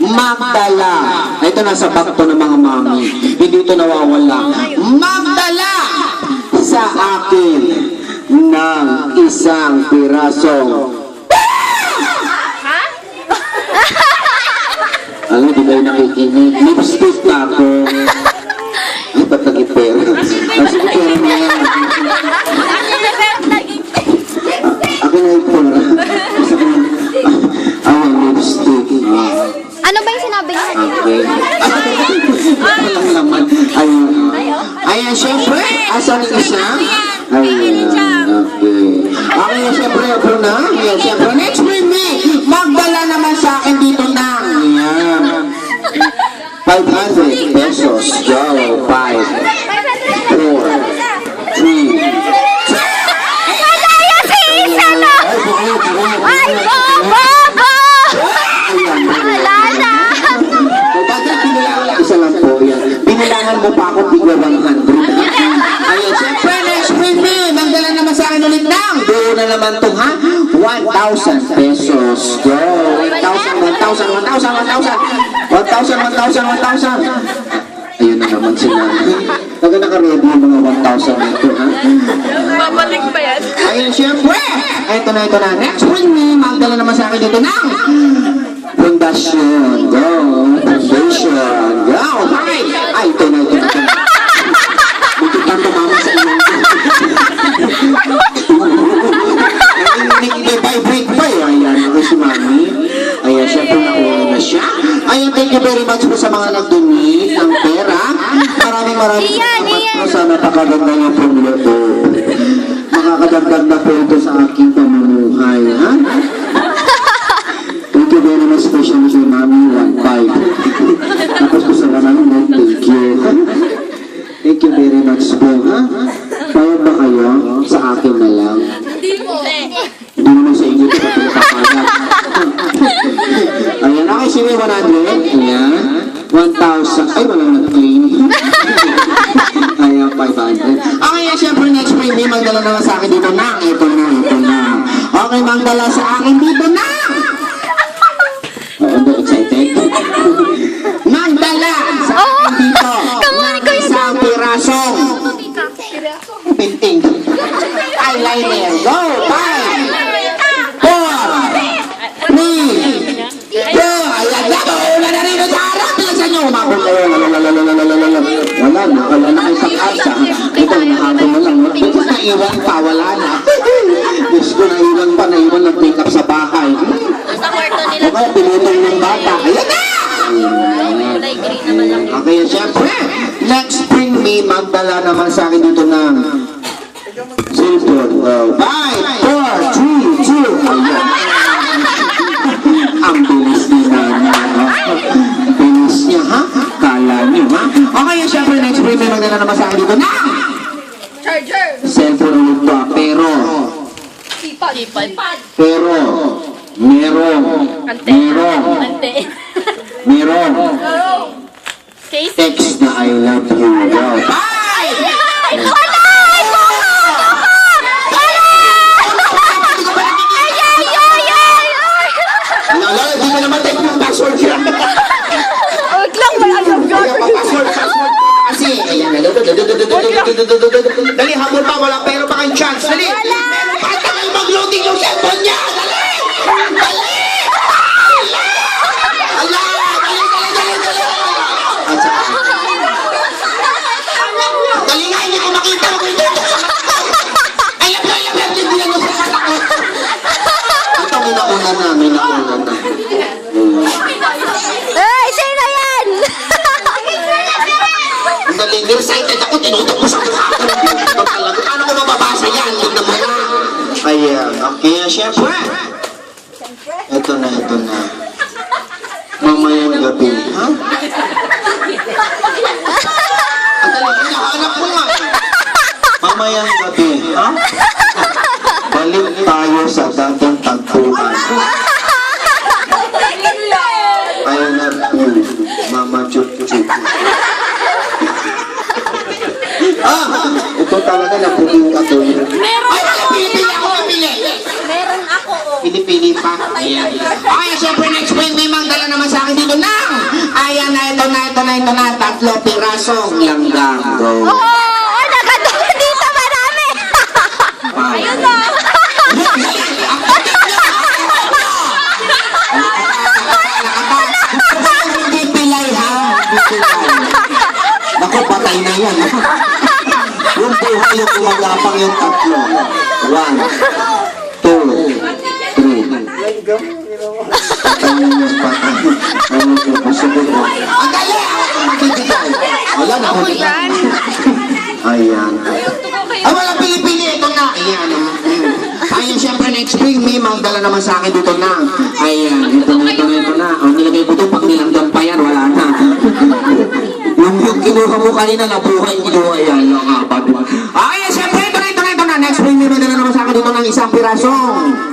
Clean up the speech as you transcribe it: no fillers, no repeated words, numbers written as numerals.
Magdala. Ito nasa bakto ng mga mami. Hindi ito nawawala. Magdala sa akin ng isang pirasong. Alam, di ba yung nakikinig? Lipstick na ako. Ay, ba't nag-ipera? Sige, pera na yan. Ako na ipera. Ang lipstick. Ano ba yung sinabi niya? Okay. Walang laman. Ayan, syempre. Asan yung isa? Ayan, okay. Okay, syempre, ako na. Ayan, syempre. Next with me. Magdala naman sa akin dito na. Ayan. 500 pesos. Go. 5, 4, 3. Malaya si Isa na! Ay, bobo! Wala na! Bakit pinilangan isa lang po yan? Pinilangan mo pa ako tigwa 100. Ayun, siyempre, next with me. Magdala naman sa akin ulit lang. Doon na naman ito, ha? 1,000 pesos. Go. 1,000. Ayun na naman sila. Taga naka-ready yung mga 1,000 nito, ha? Babalik pa yan. Ayun, siyempre. Ito na. Next with me. Magdala naman sa akin dito na. Pundasyon. Go. Pundasyon. Go. Hi. Ay, ito na. Buti kang tumama sa inyo. Nag-vibrate pa eh. Ayan, ako si Mami. Ayan, syempre nakuha na siya. Ayan, thank you very much po sa mga nag-donate ng pera. Maraming salamat po sa napakaganda niyo pong loob. Makakadagdag na po ito sa aking pamumuhay, ha? Thank you very much, especially kay Mami 1.5. Tapos po sa manang thank you. Thank you very much po, ha? Payag ba kayo sa akin na lang? Hindi naman sa inyo ito pagkakapagod. Ayan, okay, sige, 100. Ayan. 1,000. Ay, walang nag-clean. Ayan, 500. Okay, syempre, next spring, may magdala naman sa akin dito na. Ito na. Okay, magdala sa akin dito na. Hindi, excited. Magdala sa akin dito. Ng isang pirasong. Pinting. Eyeliner. Go, 5, 4, 3, 2, ayan na, wala na rin sa harap. Bilisan nyo, umakot kayo. Wala na kayo pag-asa. Ito, nakakot na lang. Ito, naiwan pa, wala na. Diyos ko, naiwan ng pick-up sa bahay. O kaya, pinutong ng bata. Ayan na! Okay, syempre, next spring may magdala naman sa akin dito ng cellphone. 5, 4, 3, 2, ayan. Ang bilis nila. Bilis niya, ha? Kala niyo, ha? Okay, syempre, next spring may magdala naman sa akin dito ng Charger. cellphone ulit to, pero merong Case. text na I love you. Di mo naman take yung password siya. Huwag lang, may alam ka. Password. Kasi, ayan na. Dali, habol pa. Wala pero pa kayong chance. Dali. Meron pa kayo mag-loading yung cellphone niya. Dali. Dali nga, hindi ko makita. Ayan. Ito, may nauna na. Ay, sino yan? Dali, excited ako. Tinutok mo sa mukha ko. Paano ko mababasa yan? Yun naman na. Ayan. Okay, syempre. Ito na. Mamayang gabi. Ha? Hinahanap mo nga. Mamayang gabi. Ha? Balik tayo sa dating tagpuan. I love you, Mama Chup-Chup. Ito talaga napuling ka doon. Meron Ay, pinipili ako, pinipili. Meron ako. Pinipili pa. Ayan. Okay, syempre next spring may magdala naman sa akin dito na ito na, 3 pirasong langgam. Go. Oh, nakatawa dito marami. Ayun na. Hindi pilay ha. Hindi pilay. Naku, patay na yan. Yung buhay yung gumagapang yung 3. 1, 2, 3. Patay na yung patay. Ang dali! Ako magbibigay. Wala na ako dito. Ayan. Ah, wala pili-pili. Ito na. Ayan. Ayan, syempre next spring, may magdala naman sa akin dito na. Ayan. Ito na. Ang nilagay ko ito, pag nilanggam pa yan, wala na. Yung kinuha mo kanina, nabuhay kinuha yan. Ayan, syempre, ito na. Next spring, may magdala naman sa akin dito ng 1 pirasong